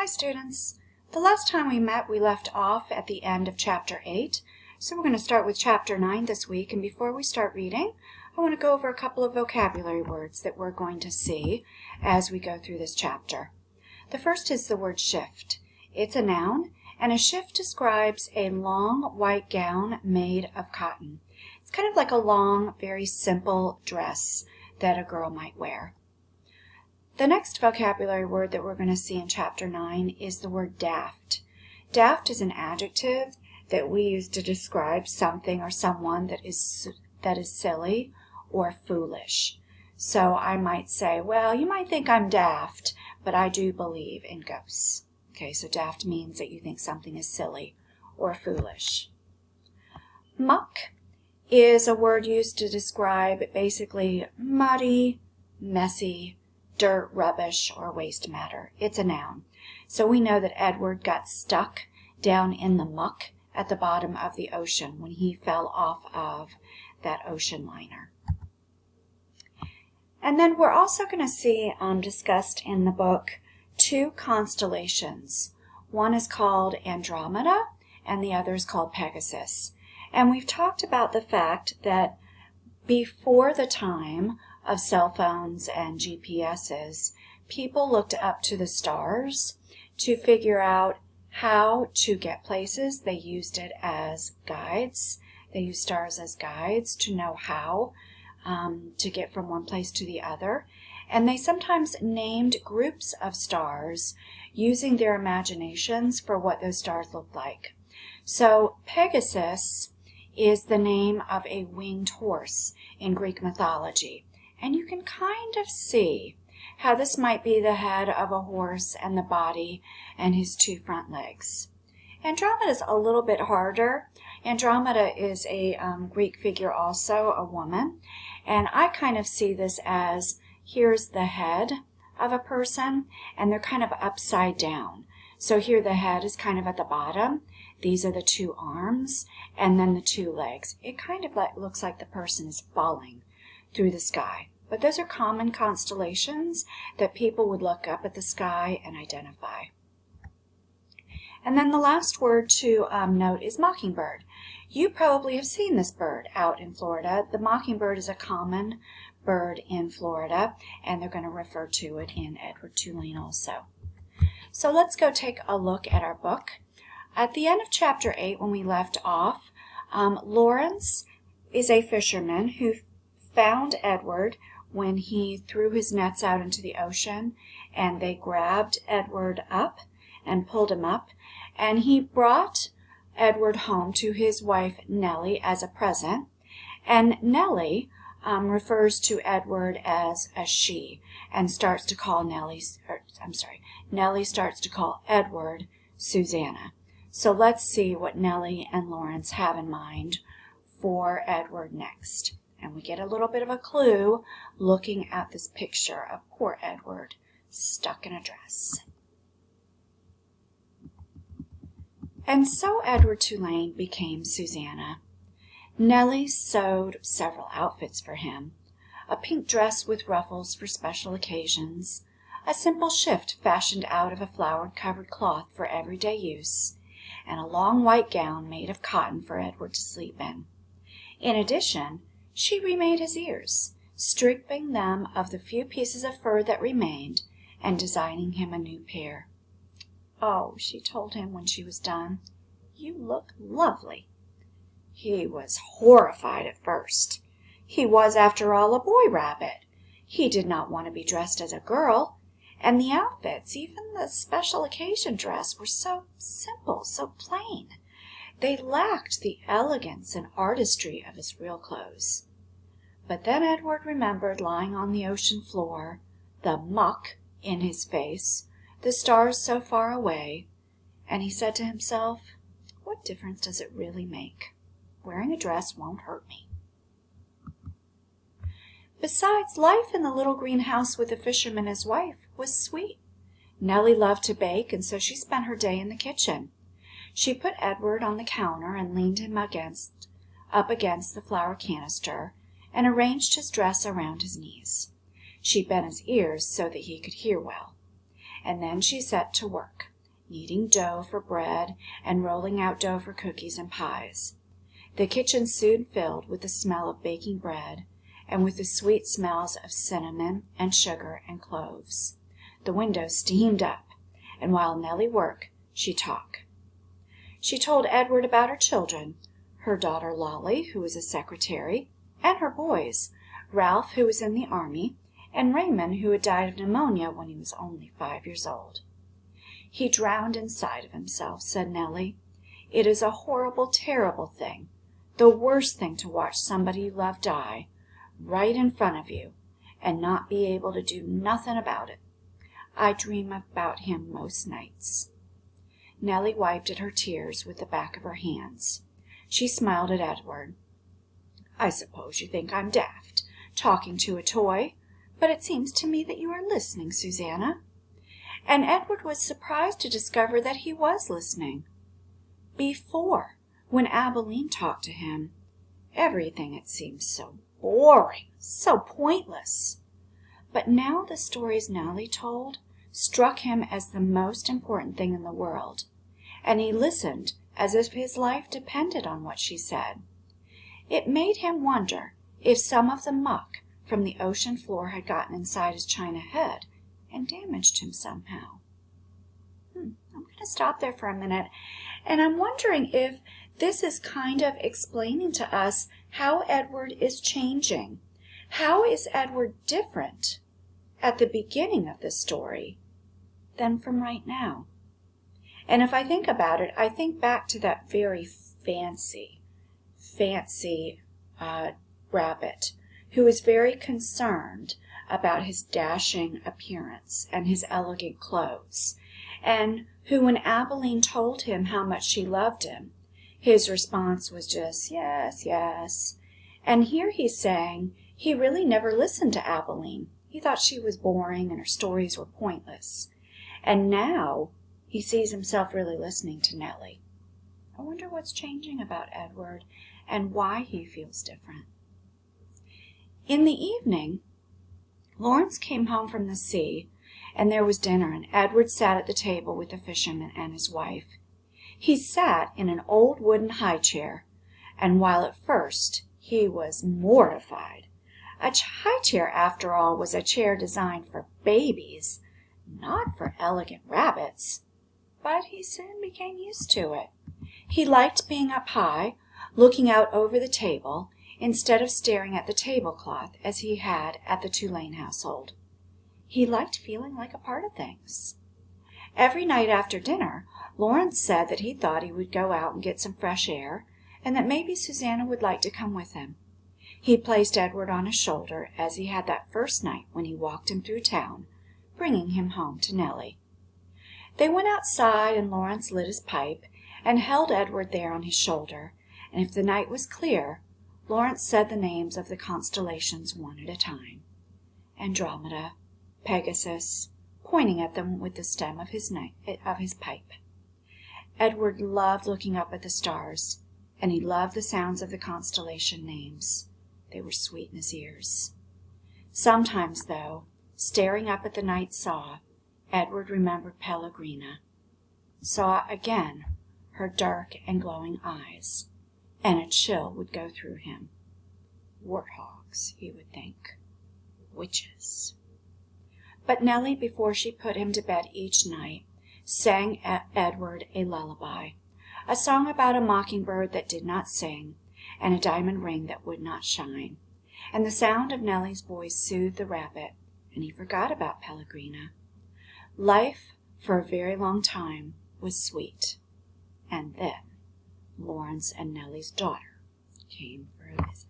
Hi students. The last time we met we left off at the end of chapter 8, so we're going to start with chapter 9 this week, and before we start reading I want to go over a couple of vocabulary words that we're going to see as we go through this chapter. The first is the word shift. It's a noun, and a shift describes a long white gown made of cotton. It's kind of like a long, very simple dress that a girl might wear. The next vocabulary word that we're going to see in chapter 9 is the word daft. Daft is an adjective that we use to describe something or someone that is silly or foolish. So I might say, well, you might think I'm daft, but I do believe in ghosts. Okay, so daft means that you think something is silly or foolish. Muck is a word used to describe basically muddy, messy, dirt, rubbish, or waste matter. It's a noun. So we know that Edward got stuck down in the muck at the bottom of the ocean when he fell off of that ocean liner. And then we're also going to see discussed in the book two constellations. One is called Andromeda and the other is called Pegasus. And we've talked about the fact that before the time of cell phones and GPSs, people looked up to the stars to figure out how to get places. They used it as guides. They used stars as guides to know how to get from one place to the other. And they sometimes named groups of stars using their imaginations for what those stars looked like. So Pegasus is the name of a winged horse in Greek mythology. And you can kind of see how this might be the head of a horse and the body and his two front legs. Andromeda is a little bit harder. Andromeda is a Greek figure also, a woman. And I kind of see this as here's the head of a person and they're kind of upside down. So here the head is kind of at the bottom. These are the two arms and then the two legs. It kind of looks like the person is falling through the sky. But those are common constellations that people would look up at the sky and identify. And then the last word to note is mockingbird. You probably have seen this bird out in Florida. The mockingbird is a common bird in Florida, and they're going to refer to it in Edward Tulane also. So let's go take a look at our book. At the end of chapter 8, when we left off, Lawrence is a fisherman who found Edward when he threw his nets out into the ocean, and they grabbed Edward up and pulled him up, and he brought Edward home to his wife Nellie as a present, and Nellie refers to Edward as a she and starts to call Nellie starts to call Edward Susanna. So let's see what Nellie and Lawrence have in mind for Edward next. And we get a little bit of a clue looking at this picture of poor Edward stuck in a dress. And so Edward Tulane became Susanna. Nellie sewed several outfits for him. A pink dress with ruffles for special occasions, a simple shift fashioned out of a flowered-covered cloth for everyday use, and a long white gown made of cotton for Edward to sleep in. In addition, she remade his ears, stripping them of the few pieces of fur that remained and designing him a new pair. Oh, she told him when she was done, you look lovely. He was horrified at first. He was, after all, a boy rabbit. He did not want to be dressed as a girl, and the outfits, even the special occasion dress, were so simple, so plain. They lacked the elegance and artistry of his real clothes. But then Edward remembered lying on the ocean floor, the muck in his face, the stars so far away, and he said to himself, what difference does it really make? Wearing a dress won't hurt me. Besides, life in the little greenhouse with the fisherman and his wife was sweet. Nellie loved to bake, and so she spent her day in the kitchen. She put Edward on the counter and leaned him up against the flour canister and arranged his dress around his knees. She bent his ears so that he could hear well. And then she set to work. kneading dough for bread and rolling out dough for cookies and pies. The kitchen soon filled with the smell of baking bread and with the sweet smells of cinnamon and sugar and cloves. The windows steamed up, and while Nellie worked, she talked. She told Edward about her children, her daughter Lolly, who was a secretary, and her boys, Ralph, who was in the army, and Raymond, who had died of pneumonia when he was only 5 years old. "He drowned inside of himself," said Nellie. "It is a horrible, terrible thing, the worst thing to watch somebody you love die, right in front of you, and not be able to do nothing about it. I dream about him most nights." Nellie wiped at her tears with the back of her hands. She smiled at Edward. "I suppose you think I'm daft, talking to a toy, but it seems to me that you are listening, Susanna." And Edward was surprised to discover that he was listening. Before, when Abilene talked to him, everything had seemed so boring, so pointless. But now the stories Nellie told struck him as the most important thing in the world, and he listened as if his life depended on what she said. It made him wonder if some of the muck from the ocean floor had gotten inside his china head and damaged him somehow. I'm going to stop there for a minute, and I'm wondering if this is kind of explaining to us how Edward is changing. How is Edward different at the beginning of the story than from right now? And if I think about it, I think back to that very fancy rabbit who was very concerned about his dashing appearance and his elegant clothes, and who, when Abilene told him how much she loved him, his response was just, "Yes, yes." And here he's saying he really never listened to Abilene. He thought she was boring and her stories were pointless. And now he sees himself really listening to Nellie. I wonder what's changing about Edward and why he feels different. In the evening, Lawrence came home from the sea, and there was dinner, and Edward sat at the table with the fisherman and his wife. He sat in an old wooden high chair, and while at first he was mortified, a high chair, after all, was a chair designed for babies, not for elegant rabbits. But he soon became used to it. He liked being up high, looking out over the table, instead of staring at the tablecloth as he had at the Tulane household. He liked feeling like a part of things. Every night after dinner, Lawrence said that he thought he would go out and get some fresh air, and that maybe Susanna would like to come with him. He placed Edward on his shoulder as he had that first night when he walked him through town, bringing him home to Nellie. They went outside, and Lawrence lit his pipe and held Edward there on his shoulder, and if the night was clear, Lawrence said the names of the constellations one at a time. Andromeda, Pegasus, pointing at them with the stem of his pipe. Edward loved looking up at the stars, and he loved the sounds of the constellation names. They were sweet in his ears. Sometimes, though, staring up at the night saw, Edward remembered Pellegrina, saw again her dark and glowing eyes, and a chill would go through him. Warthogs, he would think. Witches. But Nellie, before she put him to bed each night, sang Edward a lullaby, a song about a mockingbird that did not sing, and a diamond ring that would not shine. And the sound of Nellie's voice soothed the rabbit, and he forgot about Pellegrina. Life, for a very long time, was sweet. And then Lawrence and Nellie's daughter came for a visit.